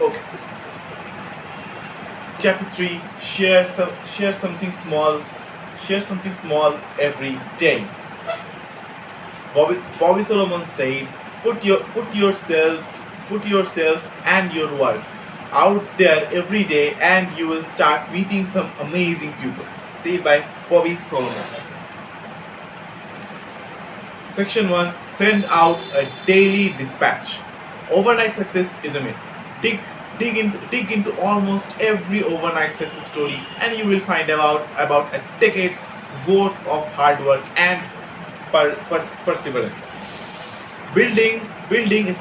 Okay. Chapter 3. Share something small. Share something small every day. Bobby Solomon said, put yourself and your work out there every day, and you will start meeting some amazing people. Said by Bobby Solomon. Section 1. Send out a daily dispatch. Overnight success is a myth. Dig into almost every overnight success story, and you will find about a decade's worth of hard work and perseverance. Building building is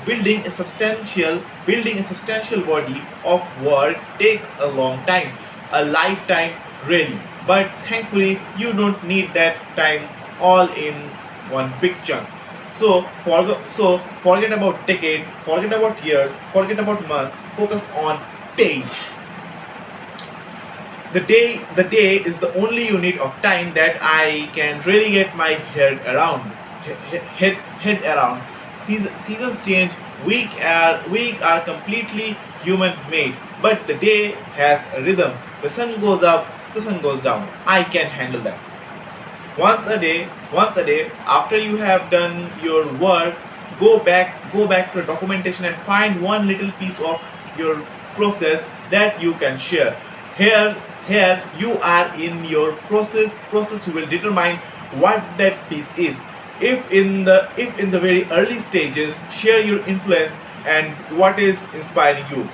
building a substantial body of work takes a long time, a lifetime really. But thankfully, you don't need that time all in one big chunk. Forget about decades, forget about years, forget about months. Focus on days. The day is the only unit of time that I can really get my head around. Head around. Seasons change. Week are completely human made, but the day has a rhythm. The sun goes up, the sun goes down. I can handle that. Once a day after you have done your work, go back to the documentation and find one little piece of your process that you can share. Here you are in your process will determine what that piece is. If in the very early stages, share your influence and what is inspiring you.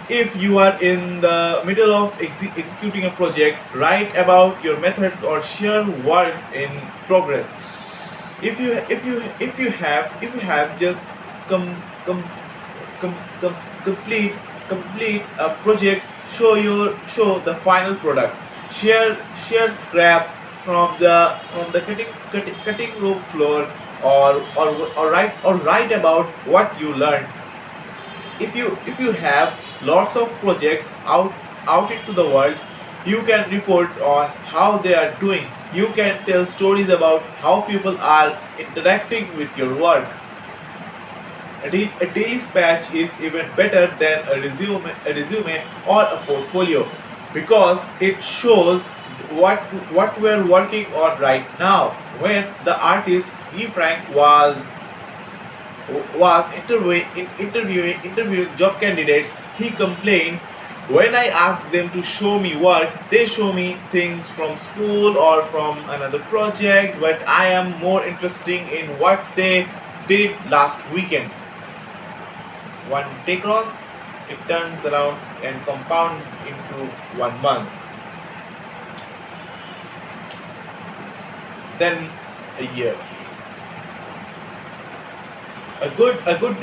If you are in the middle of executing a project, write about your methods or share works in progress. If you have just com, com, complete a project, show the final product. Share scraps from the cutting room floor, or write about what you learned. If you have lots of projects out into the world, you can report on how they are doing. You can tell stories about how people are interacting with your work. A daily patch is even better than a resume or a portfolio, because it shows what we're working on right now. When the artist Z. Frank was interviewing job candidates, he complained, when I ask them to show me work, they show me things from school or from another project, but I am more interested in what they did last weekend. One day cross, it turns around and compound into 1 month, then a year. A good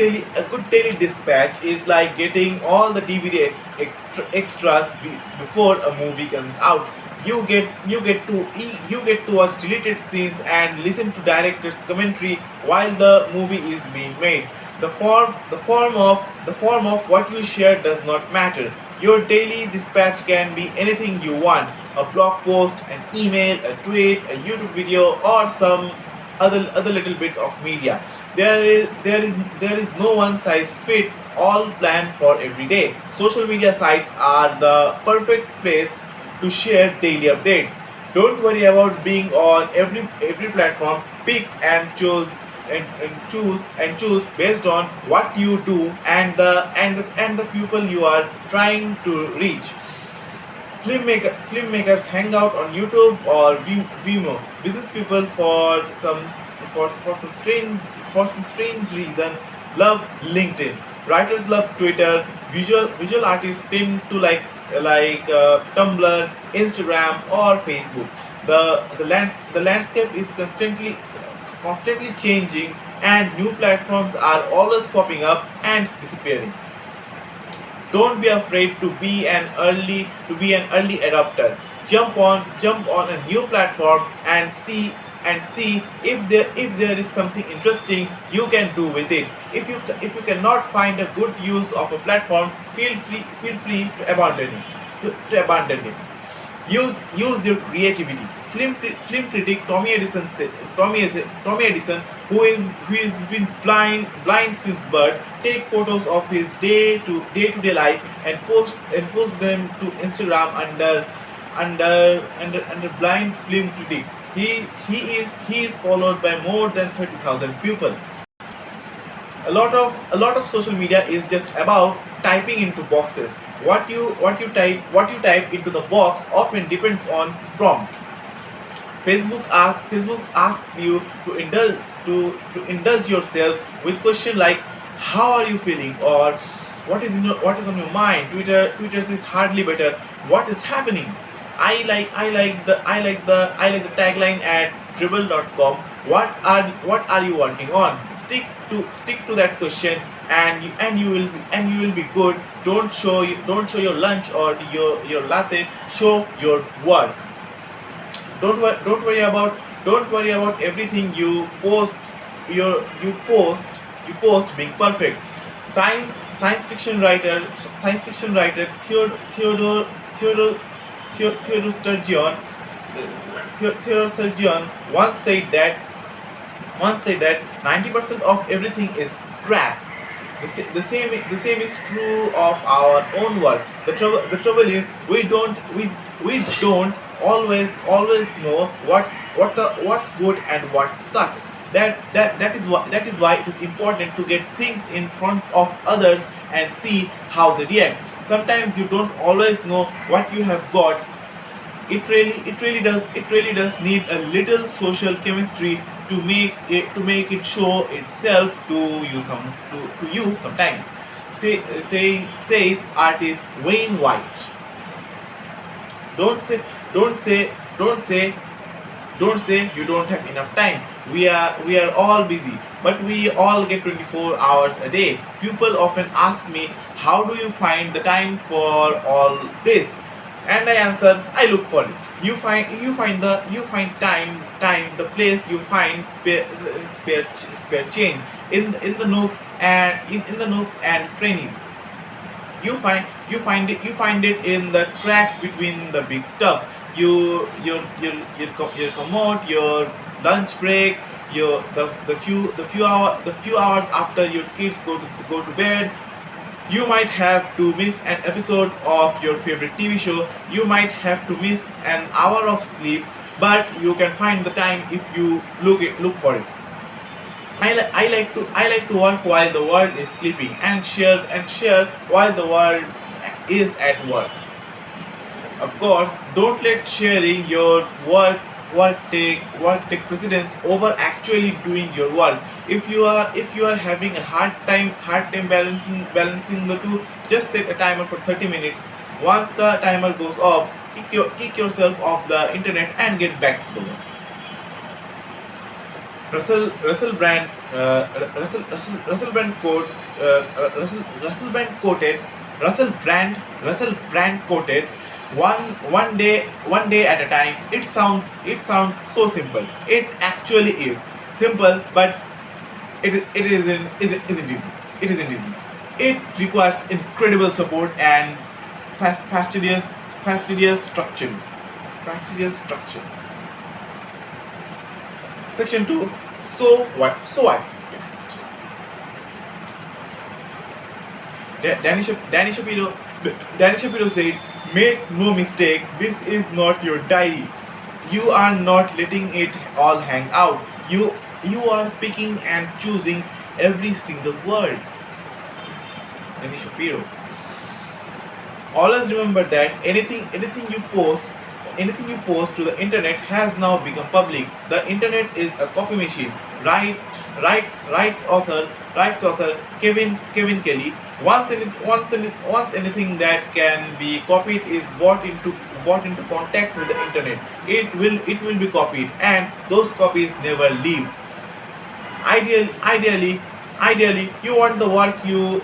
daily dispatch is like getting all the DVD extras before a movie comes out. You get to watch deleted scenes and listen to director's commentary while the movie is being made. The form of what you share does not matter. Your daily dispatch can be anything you want: a blog post, an email, a tweet, a YouTube video, or some other little bit of media. There is no one size fits all plan for every day. Social media sites are the perfect place to share daily updates. Don't worry about being on every platform. Pick and choose based on what you do and the people you are trying to reach. Filmmakers hang out on YouTube or Vimeo. Business people, for some strange reason, love LinkedIn. Writers love Twitter. Visual artists tend to like Tumblr, Instagram, or Facebook. The landscape is constantly changing, and new platforms are always popping up and disappearing. Don't be afraid to be an early adopter. Jump on a new platform and see if there is something interesting you can do with it. If you cannot find a good use of a platform, feel free to abandon it. Use your creativity. film critic Tommy Edison, who is been blind since birth, take photos of his day to day life and post them to Instagram under blind film critic. He is followed by more than 30,000 people. A lot of social media is just about typing into boxes. What you type into the box often depends on prompt. Facebook asks you to indulge yourself with question like how are you feeling, or what is on your mind. Twitter says hardly better, what is happening. I like the tagline at dribble.com. What are you working on? Stick to that question, and you will be good. Don't show your lunch or your latte. Show your work. Don't worry about everything you post. You post being perfect. Science fiction writer Theodore Sturgeon once said that 90% of everything is crap. The same is true of our own work. The trouble is we don't always know what's good and what sucks. That is why it is important to get things in front of others and see how they react. Sometimes you don't always know what you have got. It really does need a little social chemistry to make it show itself to you sometimes. Says artist Wayne White. Don't say don't say don't say don't say you don't have enough time. We are all busy, but we all get 24 hours a day. People often ask me, how do you find the time for all this? And I answer, I look for it. You find time the place. You find spare change in the nooks and crannies. You find it in the cracks between the big stuff. Your commute, your lunch break, the few hours after your kids go to bed. You might have to miss an episode of your favorite TV show. You might have to miss an hour of sleep, but you can find the time if you look for it. I like to work while the world is sleeping, and share while the world is at work. Of course, don't let sharing your work take precedence over actually doing your work. If you are having a hard time balancing the two, just set a timer for 30 minutes. Once the timer goes off, kick yourself off the internet and get back to the work. Russell Brand Russell Brand quote Russell Brand quoted Russell Brand quoted one day at a time. It sounds so simple. It actually is simple, but it isn't easy. It isn't easy. It requires incredible support and fastidious structure. Fastidious structure. Section 2. So what? So what? Next. Danny Shapiro said, "Make no mistake, this is not your diary. You are not letting it all hang out. You are picking and choosing every single word." Danny Shapiro. Always remember that anything you post to the internet has now become public. The internet is a copy machine. Right, writes author Kevin Kelly. Once anything that can be copied is brought into contact with the internet, it will be copied, and those copies never leave. Ideally, you want the work you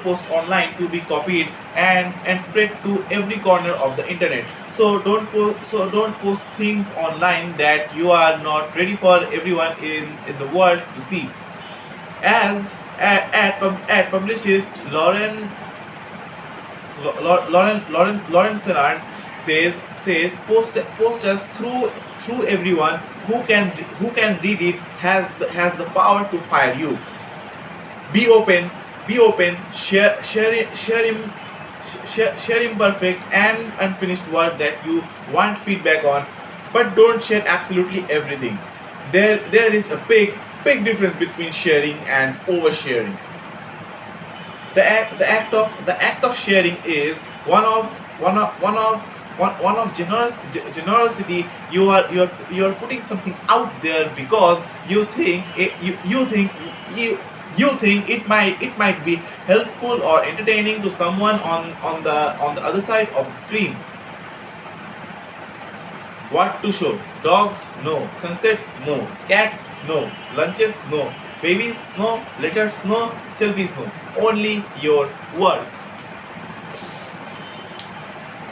post online to be copied and spread to every corner of the internet. So don't post things online that you are not ready for everyone in the world to see. As at publicist Lauren Sennard says post us through everyone who can read it has the power to fire you. Be open, be open. Share imperfect and unfinished work that you want feedback on, but don't share absolutely everything. There is a big difference between sharing and oversharing. The act of sharing is one of generosity. You are putting something out there because you think it might be helpful or entertaining to someone on the other side of the screen. What to show? Dogs? No. Sunsets? No. Cats? No. Lunches? No. Babies? No. Letters? No. Selfies? No. Only your work.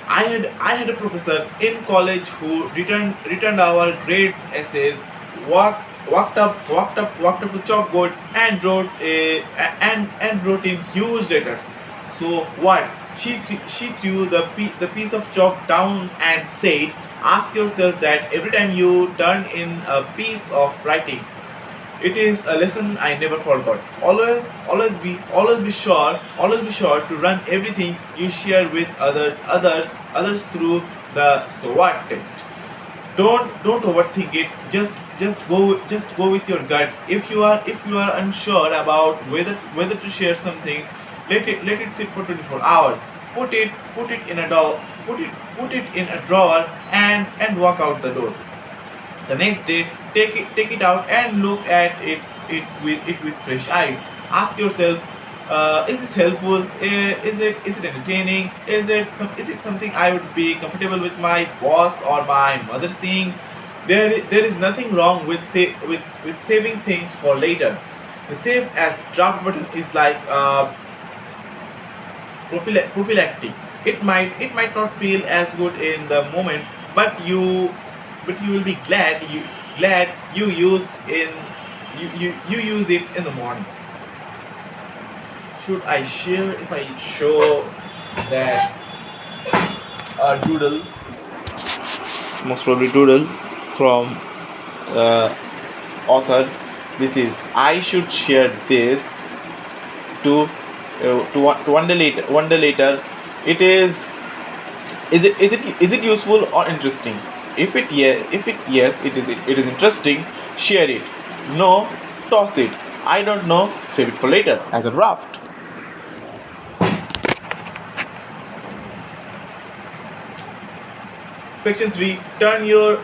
I had a professor in college who returned our grades essays, walked up to chalkboard and wrote in huge letters. So what? She threw the piece of chalk down and said, "Ask yourself that every time you turn in a piece of writing." It is a lesson I never forgot. Always be sure to run everything you share with others through the so what test. Don't overthink it. Just go with your gut. If you are unsure about whether to share something, let it sit for 24 hours. Put it in a drawer. Put it in a drawer and walk out the door. The next day, take it out and look at it with fresh eyes. Ask yourself, is this helpful? Is it entertaining? Is it something I would be comfortable with my boss or my mother seeing? There is nothing wrong with saving things for later. The save as draft button is like prophylactic. It might not feel as good in the moment, but you will be glad you use it in the morning. Should I share if I show that a doodle, most probably doodle from author? This is I should share this to wonder later. It is it useful or interesting? If it yes, it is interesting. Share it. No, toss it. I don't know. Save it for later as a draft. Section 3. Turn your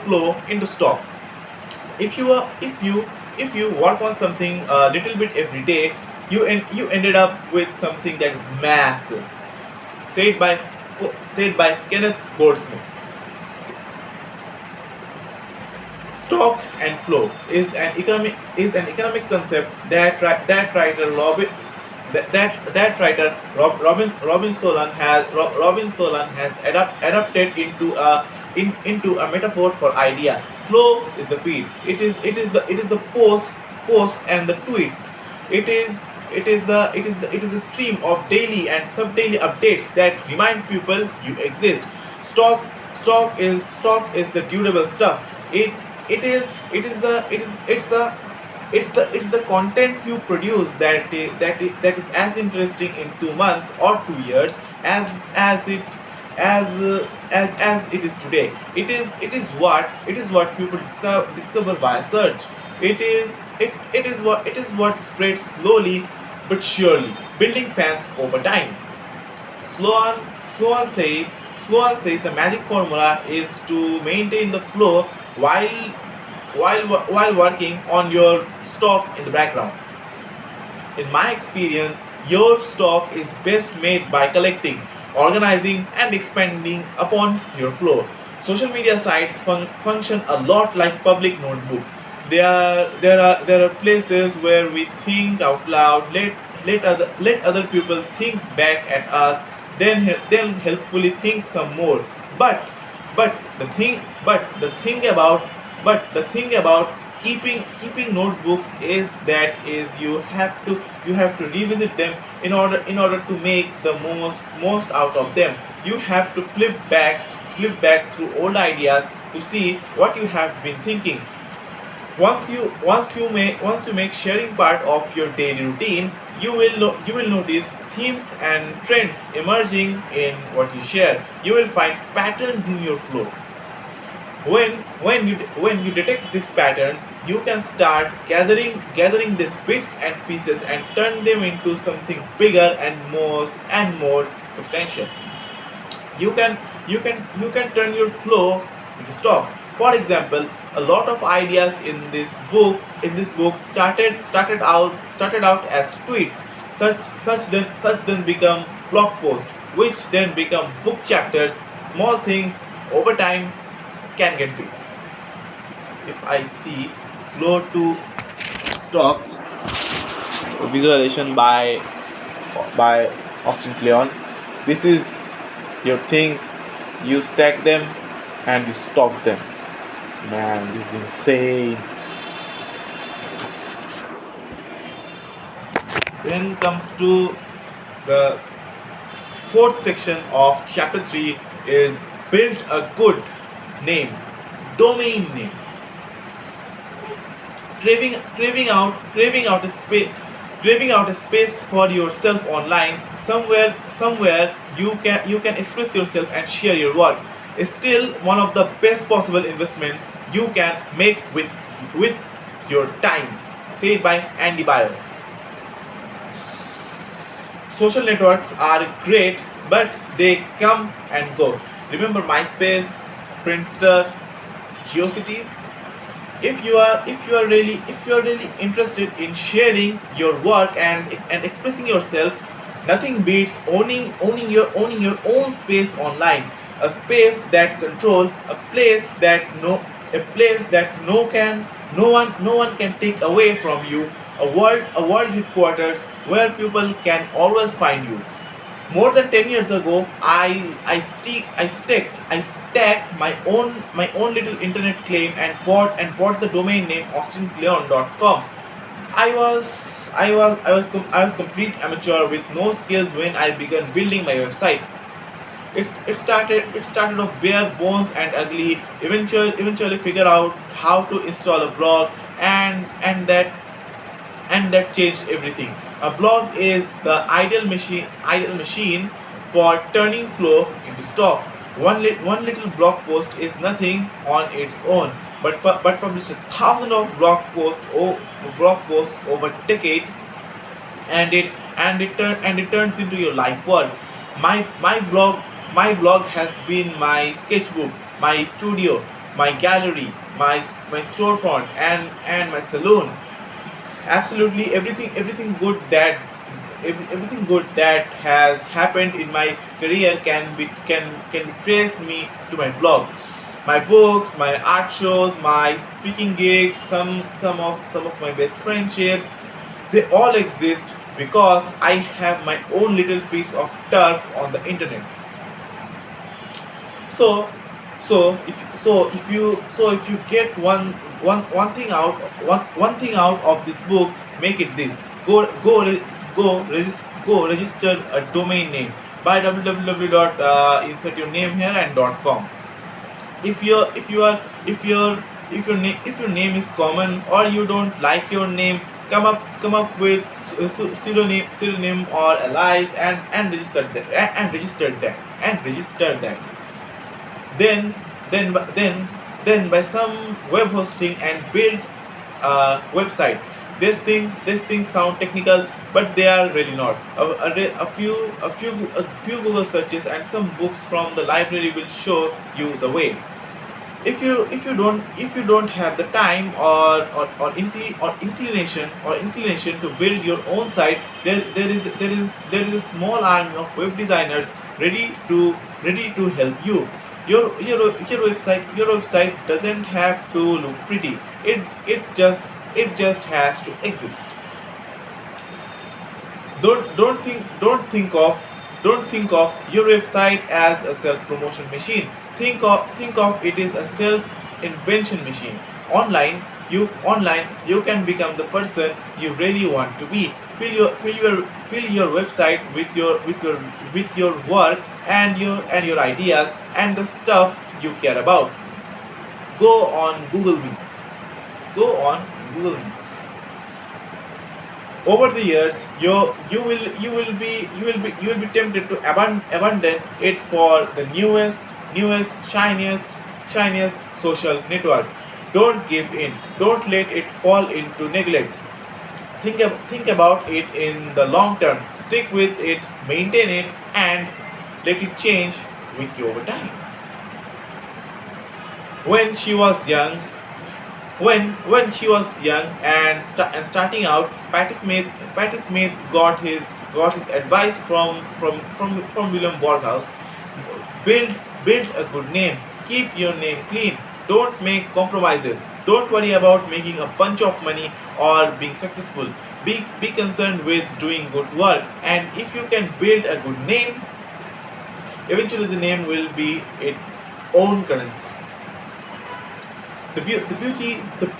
flow into stock. If you work on something a little bit every day, you ended up with something that is massive. Said by Kenneth Goldsmith. Stock and flow is an economic concept that writer Robin Solan has adapted into a metaphor for idea. Flow is the feed. It is the posts and the tweets. It is the stream of daily and sub-daily updates that remind people you exist. Stock is the durable stuff. It's the content you produce that is as interesting in 2 months or 2 years as it is today. It is what people discover via search. It is what spreads slowly but surely, building fans over time. Sloan Sloan says Sloan says the magic formula is to maintain the flow while working on your stock in the background. In my experience, your stock is best made by collecting, organizing, and expanding upon your flow. Social media sites function a lot like public notebooks. There are places where we think out loud, let other people think back at us, then helpfully think some more. But but the thing about Keeping notebooks is you have to revisit them in order to make the most out of them. You have to flip back through old ideas to see what you have been thinking. Once you make sharing part of your daily routine, you will notice themes and trends emerging in what you share. You will find patterns in your flow. When you detect these patterns, you can start gathering these bits and pieces and turn them into something bigger and more substantial. You can turn your flow into stock. For example, a lot of ideas in this book started out as tweets. Such then become blog posts, which then become book chapters. Small things over time can get big. If I see flow to stock visualization by Austin Kleon, this is your things. You stack them and you stock them. Man, this is insane. Then comes to the fourth section of chapter 3 is build a good name, domain name. Craving out a space for yourself online, somewhere you can express yourself and share your work, is still one of the best possible investments you can make with your time. Said by Andy Bayer. Social networks are great, but they come and go. Remember MySpace, Friendster, GeoCities? If you are really interested in sharing your work and expressing yourself, nothing beats owning your own space online. A space that control, a place that no one can take away from you. A world headquarters where people can always find you. More than 10 years ago, I stacked my own little internet claim and bought the domain name austincleon.com. I was complete amateur with no skills when I began building my website. It started off bare bones and ugly. Eventually figured out how to install a blog, and that changed everything. A blog is the ideal machine for turning flow into stock. One little blog post is nothing on its own, but publish a thousand of blog posts over a decade, and it turns into your life work. My blog has been my sketchbook, my studio, my gallery, my storefront, and my saloon. Absolutely everything good that has happened in my career can be traced me to my blog. My books, my art shows, my speaking gigs, some of my best friendships, they all exist because I have my own little piece of turf on the internet. So if you get one thing out of this book, make it this. Go register a domain name by www. Insert your name here and .com. If your name is common or you don't like your name, come up with pseudonym or alias and register that. Then by some web hosting and build a website. These things sound technical, but they are really not. A few Google searches and some books from the library will show you the way. If you don't have the time or inclination to build your own site, there is a small army of web designers ready to help you. Your website doesn't have to look pretty. It just has to exist. Don't think of your website as a self promotion machine. Think of it as a self invention machine. Online you online, you can become the person you really want to be. Fill your website with your work and your ideas and the stuff you care about. Go on Google Me. Go on Google Me. Over the years, you will be tempted to abandon it for the newest shiniest social network. Don't give in. Don't let it fall into neglect. Think about it in the long term. Stick with it, maintain it, and let it change with you over time. When she was young, when she was young and starting out, Patty Smith got his advice from William Borghaus. Build a good name. Keep your name clean. Don't make compromises. Don't worry about making a bunch of money or being successful. Be concerned with doing good work. And if you can build a good name, eventually the name will be its own currency. The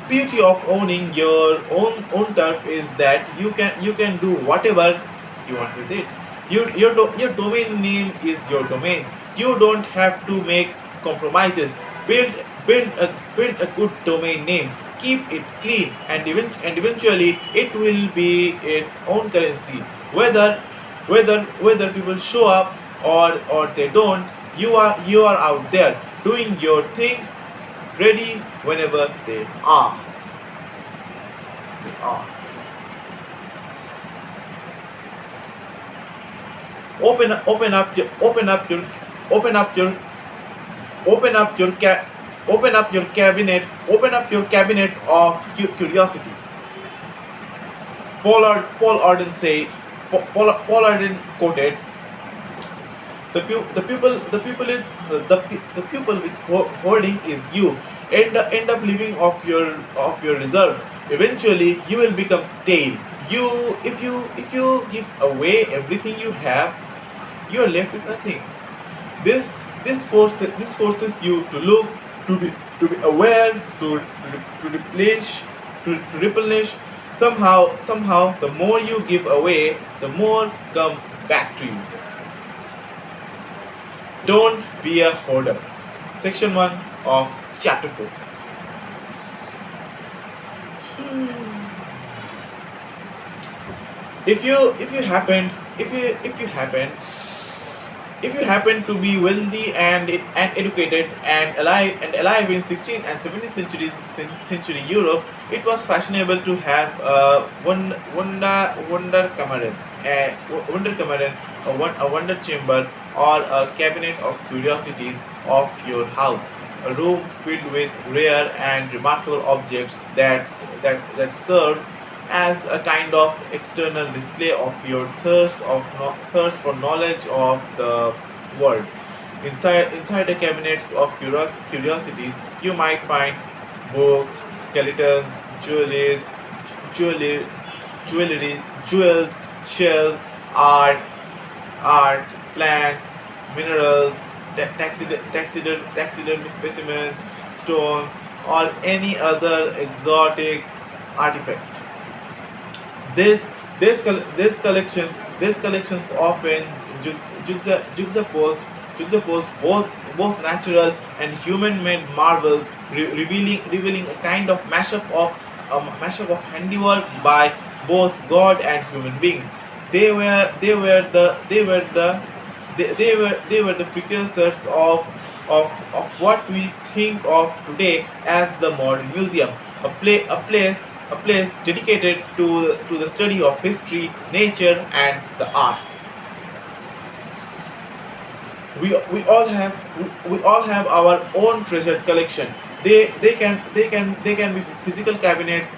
beauty of owning your own turf is that you can do whatever you want with it. Your domain name is your domain. You don't have to make compromises. Build a good domain name. Keep it clean, and eventually it will be its own currency. Whether people show up or they don't, you are out there doing your thing, ready whenever they are. They are. Open up your open up your cabinet. Open up your cabinet of curiosities. Paul Arden said. Paul Arden quoted, the pupil with hoarding is you. End up living off your reserves. Eventually you will become stale. You if you give away everything you have, you are left with nothing. This forces you to look, to be aware, to replenish. Somehow the more you give away, the more comes back to you. Don't be a hoarder. Section 1 of chapter 4. If you happen to be wealthy and educated and alive in 16th and 17th century Europe, it was fashionable to have a wonder Kammaren, a wonder chamber, or a cabinet of curiosities of your house, a room filled with rare and remarkable objects that served as a kind of external display of your thirst for knowledge of the world. Inside the cabinets of curiosities, you might find books, skeletons, jewelry, jewels, shells, art, plants, minerals, taxidermy specimens, stones, or any other exotic artifact. This these collections often juxtapose both natural and human-made marvels, revealing a kind of mashup of handiwork by both God and human beings. They were the precursors of what we think of today as the modern museum, a place dedicated to the study of history, nature, and the arts. We all have our own treasured collection. They can be physical cabinets,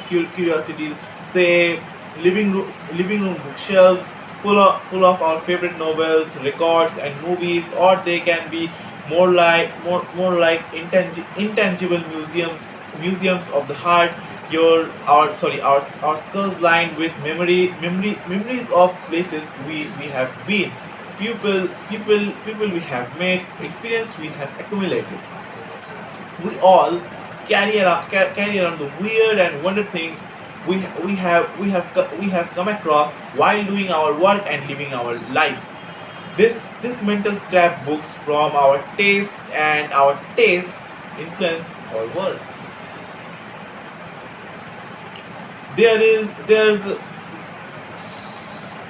curiosities, say living room bookshelves full of our favorite novels, records, and movies, or they can be more like intangible museums of the heart. Our skulls lined with memories of places we have been, people we have met, experience we have accumulated. We all carry around the weird and wonder things we have come across while doing our work and living our lives. This mental scrapbooks from our tastes, and our tastes influence our work. There is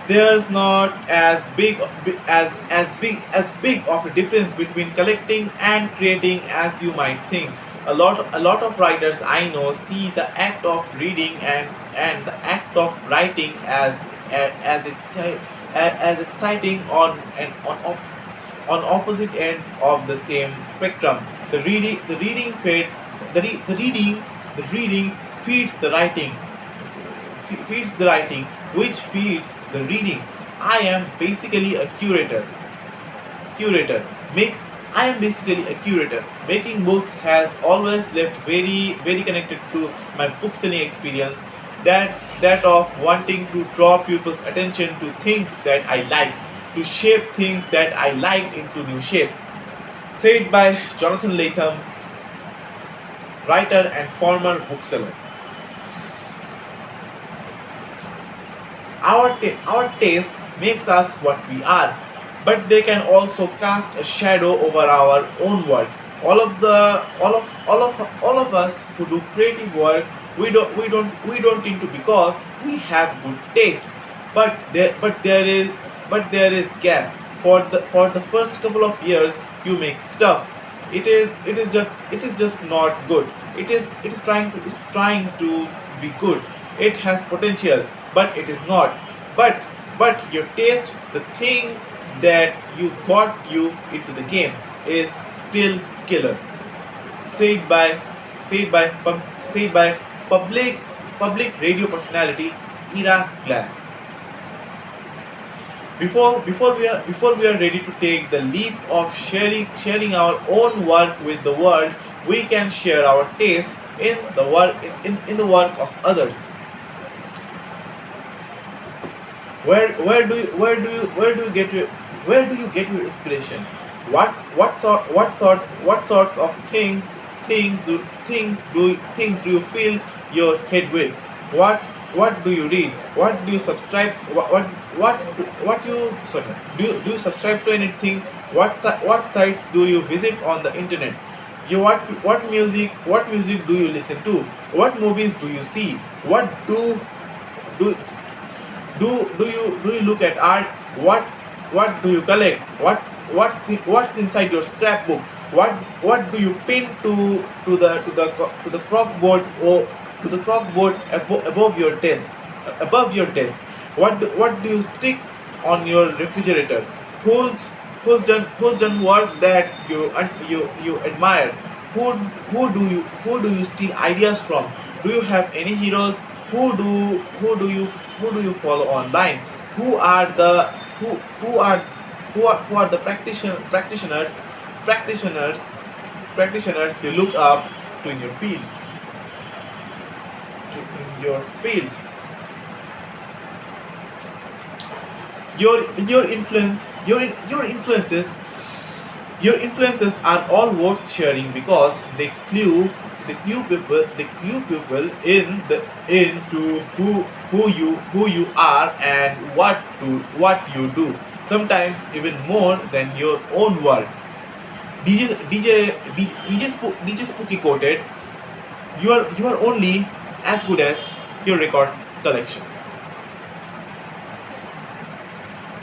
there's not as big of a difference between collecting and creating as you might think. A lot of writers I know see the act of reading and the act of writing as as exciting on opposite ends of the same spectrum. The reading fades the reading the reading feeds the writing, which feeds the reading. I am basically a curator. Make I am basically a curator. Making books has always left very connected to my book selling experience. That of wanting to draw people's attention to things that I like, to shape things that I liked into new shapes. Said by Jonathan Latham, writer and former bookseller. Our tastes makes us what we are, but they can also cast a shadow over our own work. All of us who do creative work, we don't into because we have good tastes, but there is gap. For the first couple of years you make stuff, it is just not good. It is trying to be good. It has potential, but it is not. But your taste, the thing that you got you into the game, is still killer. Said by said by public radio personality Ira Glass. Before we are ready to take the leap of sharing our own work with the world, we can share our tastes in the work of others. Where do you get your inspiration? What sorts of things do you fill your head with? What do you read? What do you subscribe? What you sorry? Do you subscribe to anything? What sites do you visit on the internet? What music do you listen to? What movies do you see? What do do you look at art? What do you collect? What's inside your scrapbook? What do you pin to the crop board, or to the crop board above your desk? What do you stick on your refrigerator? Who's who's done work that you admire? Who do you steal ideas from? Do you have any heroes? Who do you follow online? Who are the who are the practitioners practitioners you look up to in your field? Your influence your influences are all worth sharing because they clue people into who you are and what you do, sometimes even more than your own work. DJ Spooky quoted, you are only as good as your record collection.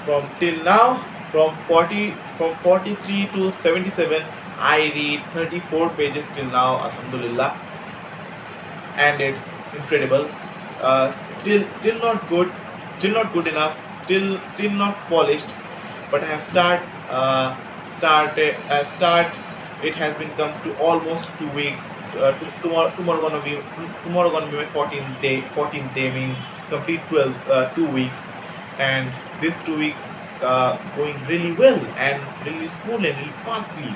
From till now, from 43 to 77, I read 34 pages till now, alhamdulillah, and it's incredible. Still not good, still not good enough, still not polished, but I have start it has been comes to almost 2 weeks. Tomorrow gonna be my 14th day, means complete 2 weeks, and these 2 weeks going really well and really smooth and really fastly.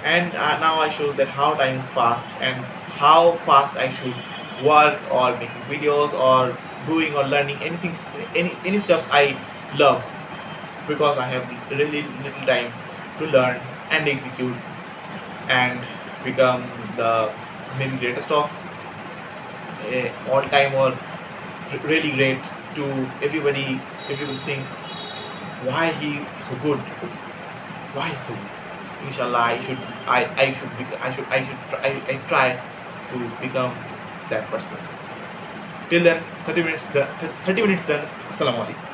And now I shows that how time is fast and how fast I should work or making videos or doing or learning anything, any stuffs I love, because I have really little time to learn and execute and become the maybe greatest of all time, or really great to everybody. Everybody thinks why he so good, why he so good. Inshallah, I try to become that person. Till then, 30 minutes done. Assalamu alaikum.